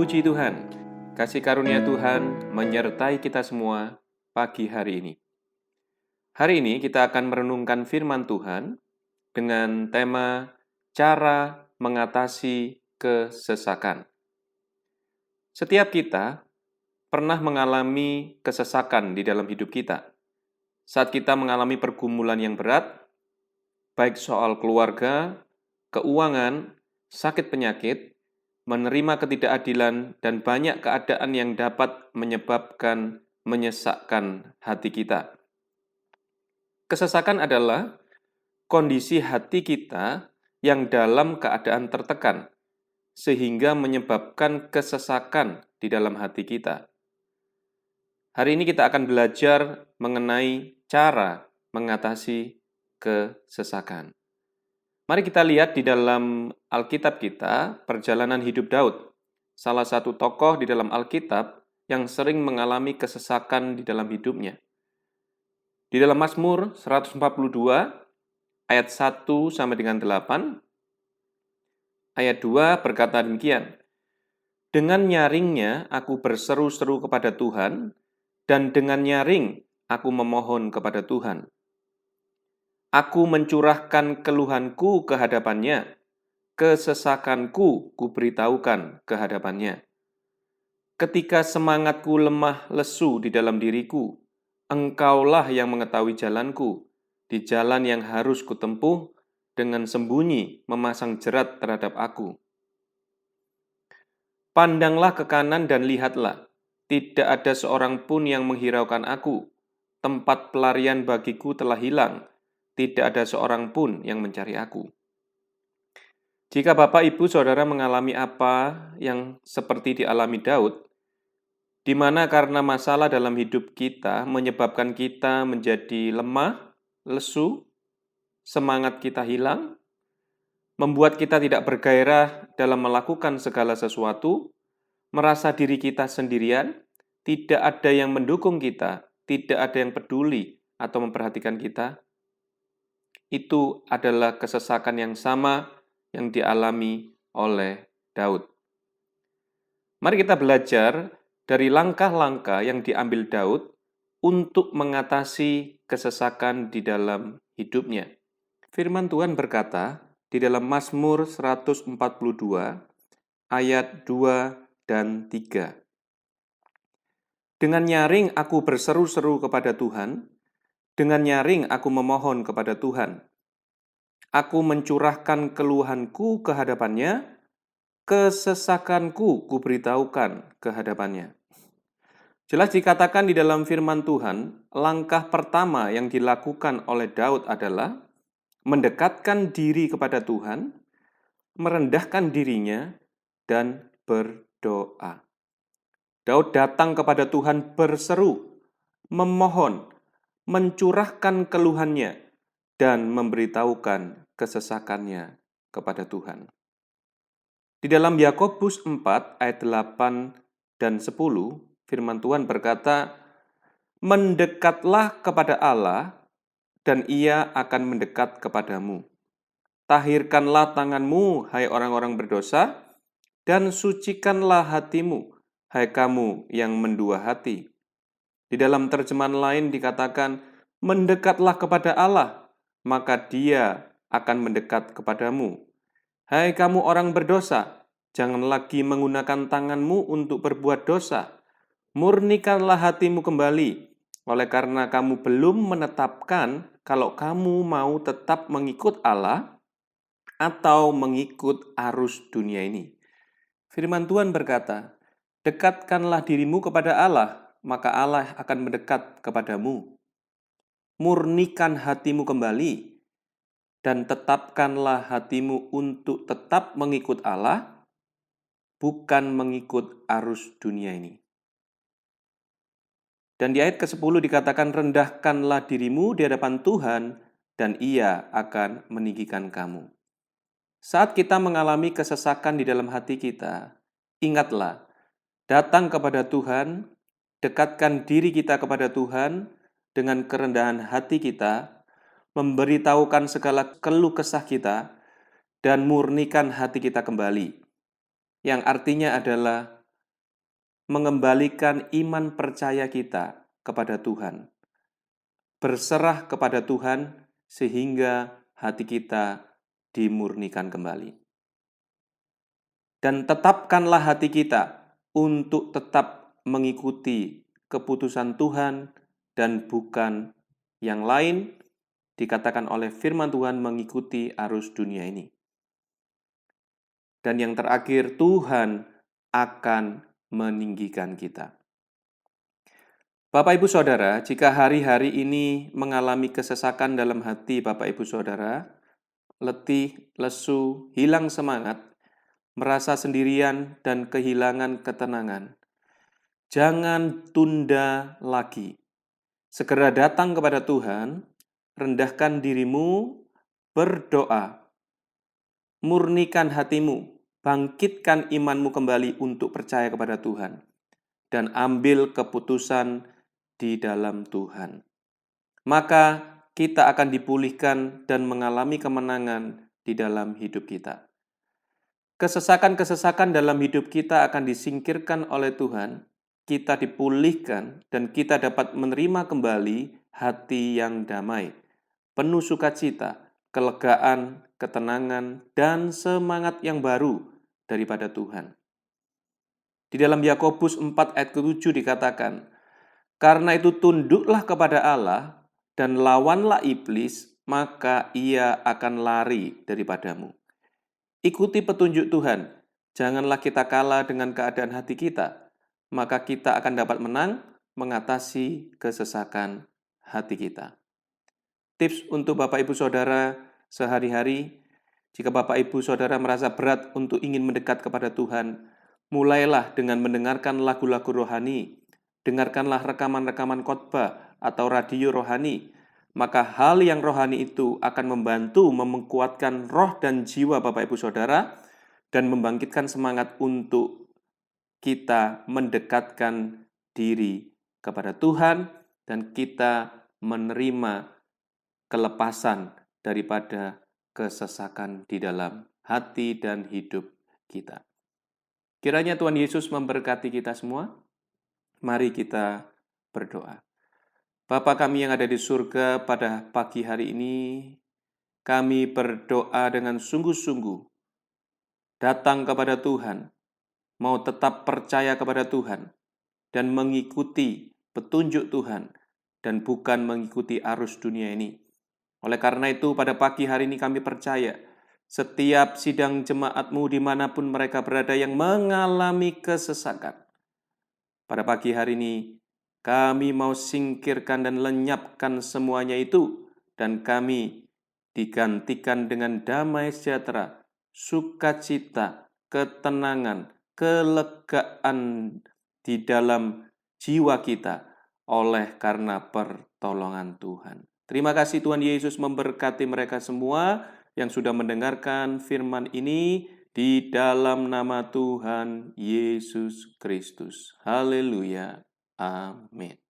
Puji Tuhan, kasih karunia Tuhan menyertai kita semua pagi hari ini. Hari ini kita akan merenungkan firman Tuhan dengan tema cara mengatasi kesesakan. Setiap kita pernah mengalami kesesakan di dalam hidup kita. Saat kita mengalami pergumulan yang berat, baik soal keluarga, keuangan, sakit penyakit, menerima ketidakadilan, dan banyak keadaan yang dapat menyebabkan menyesakkan hati kita. Kesesakan adalah kondisi hati kita yang dalam keadaan tertekan, sehingga menyebabkan kesesakan di dalam hati kita. Hari ini kita akan belajar mengenai cara mengatasi kesesakan. Mari kita lihat di dalam Alkitab kita, perjalanan hidup Daud, salah satu tokoh di dalam Alkitab yang sering mengalami kesesakan di dalam hidupnya. Di dalam Mazmur 142, ayat 1 sampai dengan 8, ayat 2 berkata demikian, "Dengan nyaringnya aku berseru-seru kepada Tuhan, dan dengan nyaring aku memohon kepada Tuhan. Aku mencurahkan keluhanku ke hadapannya, kesesakanku kuberitahukan ke hadapannya. Ketika semangatku lemah lesu di dalam diriku, Engkaulah yang mengetahui jalanku, di jalan yang harus kutempuh, dengan sembunyi memasang jerat terhadap aku. Pandanglah ke kanan dan lihatlah, tidak ada seorang pun yang menghiraukan aku. Tempat pelarian bagiku telah hilang, tidak ada seorang pun yang mencari aku." Jika Bapak, Ibu, Saudara mengalami apa yang seperti dialami Daud, di mana karena masalah dalam hidup kita menyebabkan kita menjadi lemah, lesu, semangat kita hilang, membuat kita tidak bergairah dalam melakukan segala sesuatu, merasa diri kita sendirian, tidak ada yang mendukung kita, tidak ada yang peduli atau memperhatikan kita, itu adalah kesesakan yang sama yang dialami oleh Daud. Mari kita belajar dari langkah-langkah yang diambil Daud untuk mengatasi kesesakan di dalam hidupnya. Firman Tuhan berkata di dalam Mazmur 142 ayat 2 dan 3. "Dengan nyaring aku berseru-seru kepada Tuhan, dengan nyaring aku memohon kepada Tuhan. Aku mencurahkan keluhanku ke hadapannya, kesesakanku kuberitahukan ke hadapannya." Jelas dikatakan di dalam firman Tuhan, langkah pertama yang dilakukan oleh Daud adalah mendekatkan diri kepada Tuhan, merendahkan dirinya, dan berdoa. Daud datang kepada Tuhan berseru, memohon, mencurahkan keluhannya, dan memberitahukan kesesakannya kepada Tuhan. Di dalam Yakobus 4 ayat 8 dan 10, firman Tuhan berkata, "Mendekatlah kepada Allah, dan Ia akan mendekat kepadamu. Tahirkanlah tanganmu, hai orang-orang berdosa, dan sucikanlah hatimu, hai kamu yang mendua hati." Di dalam terjemahan lain dikatakan, "Mendekatlah kepada Allah, maka Dia akan mendekat kepadamu. Hai kamu orang berdosa, jangan lagi menggunakan tanganmu untuk berbuat dosa. Murnikanlah hatimu kembali, oleh karena kamu belum menetapkan kalau kamu mau tetap mengikut Allah atau mengikut arus dunia ini." Firman Tuhan berkata, "Dekatkanlah dirimu kepada Allah, maka Allah akan mendekat kepadamu. Murnikan hatimu kembali, dan tetapkanlah hatimu untuk tetap mengikut Allah, bukan mengikut arus dunia ini." Dan di ayat ke-10 dikatakan, "Rendahkanlah dirimu di hadapan Tuhan, dan Ia akan meninggikan kamu." Saat kita mengalami kesesakan di dalam hati kita, ingatlah, datang kepada Tuhan, dekatkan diri kita kepada Tuhan dengan kerendahan hati kita, memberitahukan segala keluh kesah kita, dan murnikan hati kita kembali. Yang artinya adalah mengembalikan iman percaya kita kepada Tuhan, berserah kepada Tuhan sehingga hati kita dimurnikan kembali. Dan tetapkanlah hati kita untuk tetap mengikuti keputusan Tuhan dan bukan yang lain, dikatakan oleh firman Tuhan mengikuti arus dunia ini. Dan yang terakhir, Tuhan akan meninggikan kita. Bapak Ibu Saudara, jika hari-hari ini mengalami kesesakan dalam hati Bapak Ibu Saudara, letih, lesu, hilang semangat, merasa sendirian dan kehilangan ketenangan, jangan tunda lagi. Segera datang kepada Tuhan, rendahkan dirimu, berdoa, murnikan hatimu, bangkitkan imanmu kembali untuk percaya kepada Tuhan, dan ambil keputusan di dalam Tuhan. Maka kita akan dipulihkan dan mengalami kemenangan di dalam hidup kita. Kesesakan-kesesakan dalam hidup kita akan disingkirkan oleh Tuhan, kita dipulihkan, dan kita dapat menerima kembali hati yang damai, penuh sukacita, kelegaan, ketenangan, dan semangat yang baru daripada Tuhan. Di dalam Yakobus 4 ayat ke-7 dikatakan, "Karena itu tunduklah kepada Allah dan lawanlah iblis, maka ia akan lari daripadamu." Ikuti petunjuk Tuhan, janganlah kita kalah dengan keadaan hati kita, maka kita akan dapat menang mengatasi kesesakan hati kita. Tips untuk Bapak Ibu Saudara sehari-hari, jika Bapak Ibu Saudara merasa berat untuk ingin mendekat kepada Tuhan, mulailah dengan mendengarkan lagu-lagu rohani, dengarkanlah rekaman-rekaman khotbah atau radio rohani, maka hal yang rohani itu akan membantu menguatkan roh dan jiwa Bapak Ibu Saudara dan membangkitkan semangat untuk kita mendekatkan diri kepada Tuhan dan kita menerima kelepasan daripada kesesakan di dalam hati dan hidup kita. Kiranya Tuhan Yesus memberkati kita semua. Mari kita berdoa. Bapa kami yang ada di surga, pada pagi hari ini kami berdoa dengan sungguh-sungguh datang kepada Tuhan, mau tetap percaya kepada Tuhan dan mengikuti petunjuk Tuhan dan bukan mengikuti arus dunia ini. Oleh karena itu pada pagi hari ini kami percaya setiap sidang jemaat-Mu dimanapun mereka berada yang mengalami kesesakan, pada pagi hari ini kami mau singkirkan dan lenyapkan semuanya itu, dan kami digantikan dengan damai sejahtera, sukacita, ketenangan, kelegaan di dalam jiwa kita oleh karena pertolongan Tuhan. Terima kasih Tuhan Yesus memberkati mereka semua yang sudah mendengarkan firman ini di dalam nama Tuhan Yesus Kristus. Haleluya. Amin.